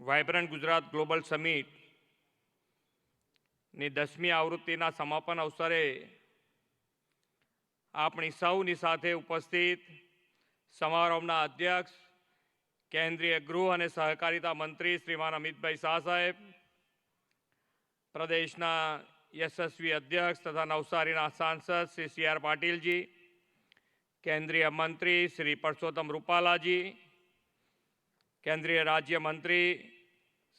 Vibrant Gujarat global સમિટની 10મી આવૃત્તિના સમાપન અવસરે આપણી સૌની સાથે ઉપસ્થિત સમારોહના અધ્યક્ષ કેન્દ્રીય ગૃહ અને સહકારિતા મંત્રી શ્રીમાન અમિતભાઈ શાહ સાહેબ, પ્રદેશના યશસ્વી અધ્યક્ષ તથા નવસારીના સાંસદ શ્રી સી.આર. પાટીલજી, કેન્દ્રીય મંત્રી શ્રી પરસોત્તમ રૂપાલાજી, કેન્દ્રીય રાજ્ય મંત્રી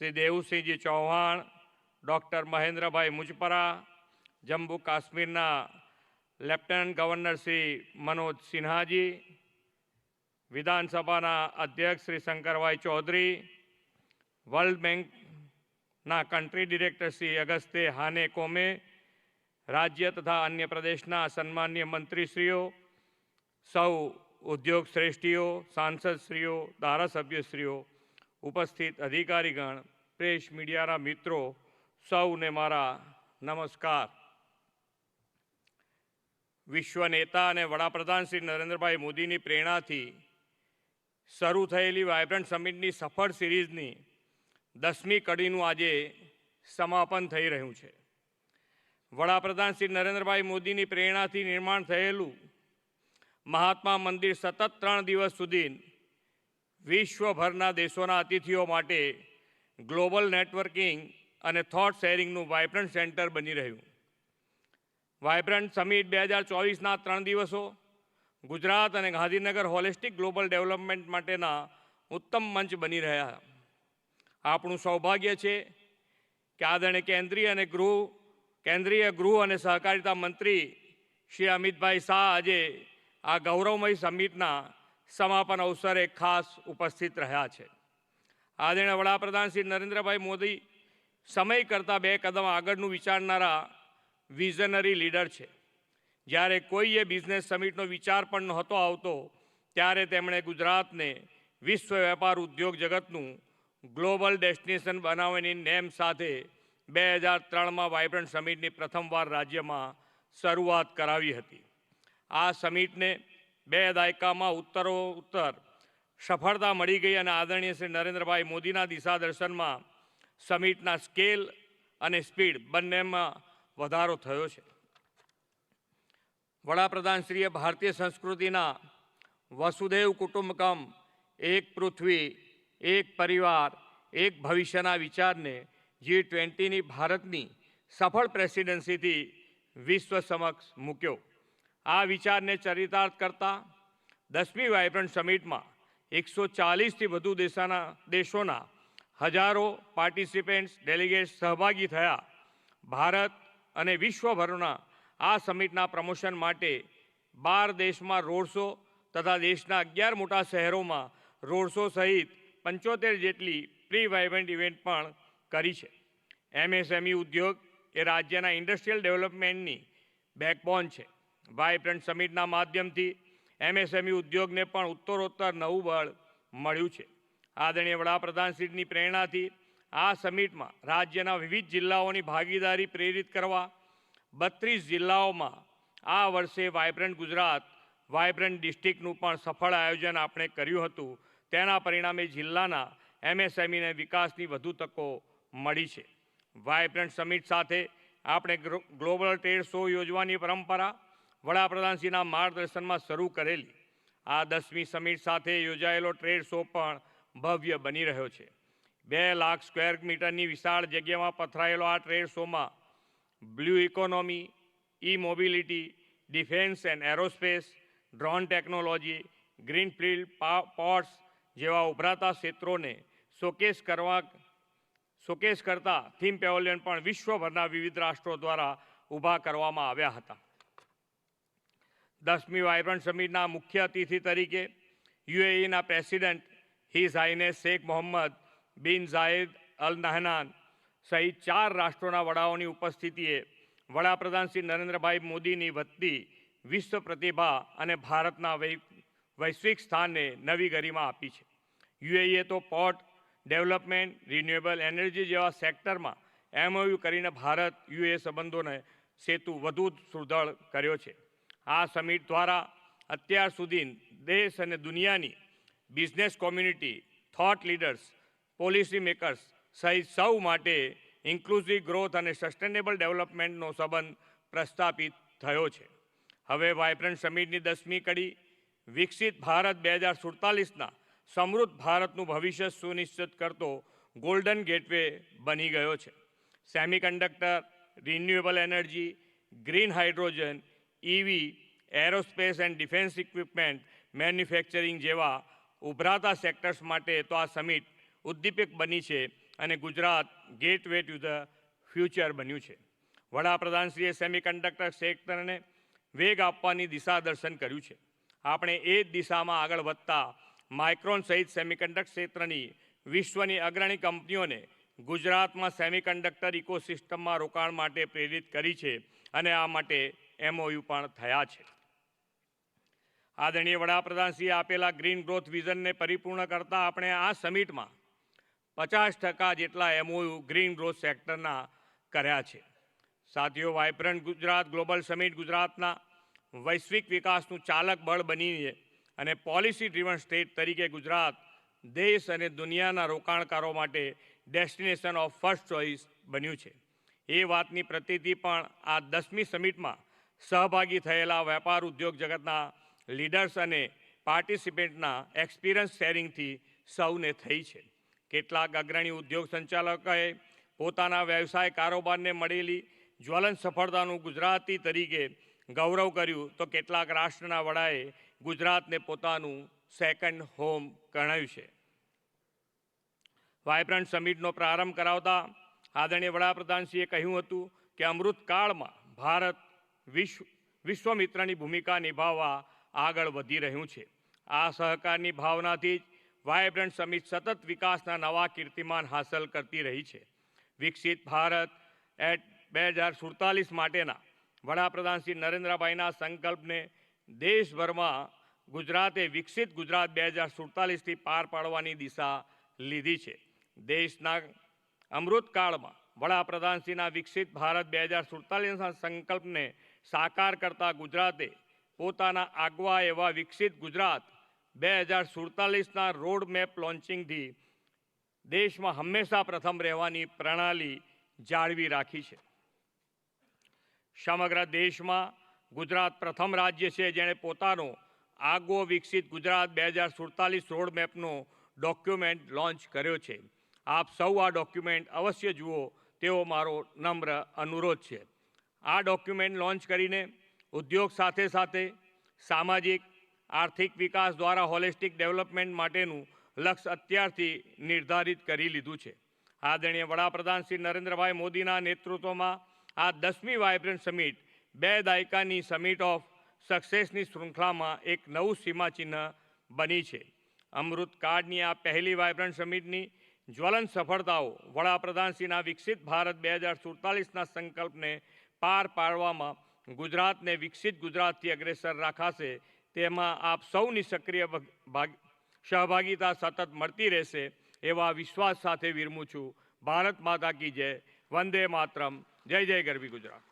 શ્રી દેવુસિંહજી ચૌહાણ, ડૉક્ટર મહેન્દ્રભાઈ મુજપરા, જમ્મુ કાશ્મીરના લેફ્ટનન્ટ ગવર્નર શ્રી મનોજ સિન્હાજી, વિધાનસભાના અધ્યક્ષ શ્રી શંકરભાઈ ચૌધરી, વર્લ્ડ બેંકના કન્ટ્રી ડિરેક્ટર શ્રી અગસ્તે હાને કોમે, રાજ્ય તથા અન્ય પ્રદેશના સન્માનીય મંત્રીશ્રીઓ, સૌ ઉદ્યોગ શ્રેષ્ઠીઓ, સાંસદશ્રીઓ, ધારાસભ્યશ્રીઓ, ઉપસ્થિત અધિકારીગણ, પ્રેસ મીડિયાના મિત્રો, સૌને મારા નમસ્કાર. વિશ્વ નેતા અને વડાપ્રધાન શ્રી નરેન્દ્રભાઈ મોદીની પ્રેરણાથી શરૂ થયેલી વાયબ્રન્ટ સમિટની સફળ સિરીઝની 10મી કડીનું આજે સમાપન થઈ રહ્યું છે. વડાપ્રધાન શ્રી નરેન્દ્રભાઈ મોદીની પ્રેરણાથી નિર્માણ થયેલું મહાત્મા મંદિર સતત 3 દિવસ સુધી વિશ્વભરના દેશોના અતિથિઓ માટે ગ્લોબલ નેટવર્કિંગ અને થોટ શેરિંગનું વાયબ્રન્ટ સેન્ટર બની રહ્યું. વાયબ્રન્ટ સમિટ 2024ના 3 દિવસો ગુજરાત અને ગાંધીનગર હોલિસ્ટિક ગ્લોબલ ડેવલપમેન્ટ માટેના ઉત્તમ મંચ બની રહ્યા. આપણું સૌભાગ્ય છે કે આદરણીય કેન્દ્રીય ગૃહ અને સહકારિતા મંત્રી શ્રી અમિતભાઈ શાહ આજે આ ગૌરવમય સમિટના સમાપન અવસરે ખાસ ઉપસ્થિત રહ્યા છે. આદરણીય વડાપ્રધાન શ્રી નરેન્દ્રભાઈ મોદી સમય કરતાં 2 કદમ આગળનું વિચારનારા વિઝનરી લીડર છે. જ્યારે કોઈએ બિઝનેસ સમિટનો વિચાર પણ નહોતો આવતો ત્યારે તેમણે ગુજરાતને વિશ્વ વેપાર ઉદ્યોગ જગતનું ગ્લોબલ ડેસ્ટિનેશન બનાવવાની નેમ સાથે 2003માં વાયબ્રન્ટ સમિટની પ્રથમવાર રાજ્યમાં શરૂઆત કરાવી હતી. આ સમિટને 2 દાયકામાં ઉત્તરોત્તર સફળતા મળી ગઈ અને આદરણીય શ્રી નરેન્દ્રભાઈ મોદીના દિશાદર્શનમાં સમિટના સ્કેલ અને સ્પીડ બંનેમાં વધારો થયો છે. વડાપ્રધાનશ્રીએ ભારતીય સંસ્કૃતિના વસુધૈવ કુટુંબકમ, એક પૃથ્વી, એક પરિવાર, એક ભવિષ્યના વિચારને G20ની ભારતની સફળ પ્રેસિડેન્સીથી વિશ્વ સમક્ષ મૂક્યો. આ વિચારને ચરિતાર્થ કરતા 10મી વાયબ્રન્ટ સમિટમાં 140થી વધુ દેશોના હજારો પાર્ટિસિપેન્ટ્સ, ડેલિગેટ્સ સહભાગી થયા. ભારત અને વિશ્વભરના આ સમિટના પ્રમોશન માટે 12 દેશમાં રોડ શો તથા દેશના 11 મોટા શહેરોમાં રોડ શો સહિત 75 જેટલી પ્રી વાયબ્રન્ટ ઇવેન્ટ પણ કરી છે. MSME ઉદ્યોગ એ રાજ્યના ઇન્ડસ્ટ્રીયલ ડેવલપમેન્ટની બેકબોન છે. વાયબ્રન્ટ સમિટના માધ્યમથી MSME ઉદ્યોગને પણ ઉત્તરોત્તર નવું બળ મળ્યું છે. આદરણીય વડાપ્રધાનશ્રીની પ્રેરણાથી આ સમિટમાં રાજ્યના વિવિધ જિલ્લાઓની ભાગીદારી પ્રેરિત કરવા 32 જિલ્લાઓમાં આ વર્ષે વાયબ્રન્ટ ગુજરાત, વાયબ્રન્ટ ડિસ્ટ્રિક્ટનું પણ સફળ આયોજન આપણે કર્યું હતું. તેના પરિણામે જિલ્લાના MSMEને વિકાસની વધુ તકો મળી છે. વાયબ્રન્ટ સમિટ સાથે આપણે ગ્લોબલ ટ્રેડ શો યોજવાની પરંપરા વડાપ્રધાનશ્રીના માર્ગદર્શનમાં શરૂ કરેલી. આ 10મી સમિટ સાથે યોજાયેલો ટ્રેડ શો પણ ભવ્ય બની રહ્યો છે. 2 લાખ સ્ક્વેર મીટરની વિશાળ જગ્યામાં પથરાયેલો આ ટ્રેડ શોમાં blue economy, mobility, defence and aerospace, drone technology, greenfield ports જેવા ઉભરાતા ક્ષેત્રોને શોકેસ કરતા થીમ પેવેલિયન પણ વિશ્વભરના વિવિધ રાષ્ટ્રો દ્વારા ઊભા કરવામાં આવ્યા હતા. 10મી વાયબ્રન્ટ સમિટના મુખ્ય અતિથિ તરીકે UAEના president his highness Sheikh Mohammed bin Zayed Al Nahyan સહિત 4 રાષ્ટ્રોના વડાઓની ઉપસ્થિતિએ વડાપ્રધાન શ્રી નરેન્દ્રભાઈ મોદીની વધતી વિશ્વ પ્રતિભા અને ભારતના વૈશ્વિક સ્થાનને નવી ગરિમા આપી છે. UAE તો પોર્ટ ડેવલપમેન્ટ, રિન્યુએબલ એનર્જી જેવા સેક્ટરમાં MOU કરીને ભારત UAE સંબંધોને સેતુ વધુ સુદૃઢ કર્યો છે. આ સમિટ દ્વારા અત્યાર સુધી દેશ અને દુનિયાની business community, thought leaders policy makers સહિત સૌ માટે ઇન્ક્લુઝિવ ગ્રોથ અને સસ્ટેનેબલ ડેવલપમેન્ટનો સંબંધ પ્રસ્થાપિત થયો છે. હવે વાઇબ્રન્ટ સમિટની 10મી કડી વિકસિત ભારત 2047ના સમૃદ્ધ ભારતનું ભવિષ્ય સુનિશ્ચિત કરતો ગોલ્ડન ગેટવે બની ગયો છે. Semiconductor, renewable energy, green hydrogen, EV, aerospace and defence equipment manufacturing જેવા ઉભરાતા સેક્ટર્સ માટે તો આ સમિટ ઉદ્દીપક બની છે અને Gujarat gateway to the future બન્યું છે. વડાપ્રધાનશ્રીએ સેમિકન્ડક્ટર સેક્ટરને વેગ આપવાની દિશા દર્શન કર્યું છે. આપણે એ જ દિશામાં આગળ વધતા માઇક્રોન સહિત સેમિકન્ડક્ટર ક્ષેત્રની વિશ્વની અગ્રણી કંપનીઓને ગુજરાતમાં સેમિકન્ડક્ટર ઇકોસિસ્ટમમાં રોકાણ માટે પ્રેરિત કરી છે અને આ માટે MOU પણ થયા છે. આદરણીય વડાપ્રધાનશ્રીએ આપેલા ગ્રીન ગ્રોથ વિઝનને પરિપૂર્ણ કરતા આપણે આ સમિટમાં 50% જેટલા MOU ગ્રીન ગ્રોથ સેક્ટરના કર્યા છે. સાથીઓ, વાઇબ્રન્ટ ગુજરાત ગ્લોબલ સમિટ ગુજરાતના વૈશ્વિક વિકાસનું ચાલક બળ બનીને અને પોલિસી ડ્રીવન સ્ટેટ તરીકે ગુજરાત દેશ અને દુનિયાના રોકાણકારો માટે ડેસ્ટિનેશન ઓફ ફર્સ્ટ ચોઇસ બન્યું છે. એ વાતની પ્રતીતિ પણ આ 10મી સમિટમાં સહભાગી થયેલા વેપાર ઉદ્યોગ જગતના લીડર્સ અને પાર્ટિસિપેન્ટના એક્સપિરિયન્સ શેરિંગથી સૌને થઈ છે. કેટલાક અગ્રણી ઉદ્યોગ સંચાલકોએ પોતાના વ્યવસાય કારોબારને મળેલી જ્વલંત સફળતાનું ગુજરાતી તરીકે ગૌરવ કર્યું, તો કેટલાક રાષ્ટ્રના વડાએ ગુજરાતને પોતાનું સેકન્ડ હોમ ગણાવ્યું છે. વાઇબ્રન્ટ સમિટનો પ્રારંભ કરાવતા આદરણીય વડાપ્રધાનશ્રીએ કહ્યું હતું કે અમૃતકાળમાં ભારત વિશ્વમિત્રની ભૂમિકા નિભાવવા આગળ વધી રહ્યું છે. આ સહકારની ભાવનાથી જ વાઇબ્રન્ટ સમિટ સતત વિકાસના નવા કીર્તિમાન હાંસલ કરતી રહી છે. વિકસિત ભારત એટ 2047 માટેના વડાપ્રધાન શ્રી નરેન્દ્રભાઈના સંકલ્પને દેશભરમાં ગુજરાતે વિકસિત ગુજરાત 2047થી પાર પાડવાની દિશા લીધી છે. દેશના અમૃતકાળમાં વડાપ્રધાનશ્રીના વિકસિત ભારત 2047ના સંકલ્પને સાકાર કરતા ગુજરાતે પોતાના આગવા એવા વિકસિત ગુજરાત 2047ના રોડ મેપ લોન્ચિંગથી દેશમાં હંમેશા પ્રથમ રહેવાની પ્રણાલી જાળવી રાખી છે. સમગ્ર દેશમાં ગુજરાત પ્રથમ રાજ્ય છે જેણે પોતાનો આગવો વિકસિત ગુજરાત 2047 રોડ મેપનો ડોક્યુમેન્ટ લોન્ચ કર્યો છે. આપ સૌ આ ડોક્યુમેન્ટ અવશ્ય જુઓ તેવો મારો નમ્ર અનુરોધ છે. આ ડોક્યુમેન્ટ લોન્ચ કરીને ઉદ્યોગ સાથે સાથે સામાજિક આર્થિક વિકાસ દ્વારા હોલિસ્ટિક ડેવલપમેન્ટ માટેનું લક્ષ્ય અત્યારથી નિર્ધારિત કરી લીધું છે. આદરણીય વડાપ્રધાન શ્રી નરેન્દ્રભાઈ મોદીના નેતૃત્વમાં આ 10મી વાઇબ્રન્ટ સમિટ 2 દાયકાની સમિટ ઓફ સક્સેસની શૃંખલામાં એક નવું સીમાચિહ્ન બની છે. અમૃતકાળની આ પહેલી વાઇબ્રન્ટ સમિટની જ્વલંત સફળતાઓ વડાપ્રધાનશ્રીના વિકસિત ભારત 2047ના સંકલ્પને પાર પાડવામાં ગુજરાતને વિકસિત ગુજરાતથી અગ્રેસર રાખાશે. તેમાં આપ સૌની સક્રિય સહભાગિતા સતત મળતી રહેશે એવા વિશ્વાસ સાથે વિરમું છું. ભારત માતા કી જય. વંદે માતરમ. જય જય ગરવી ગુજરાત.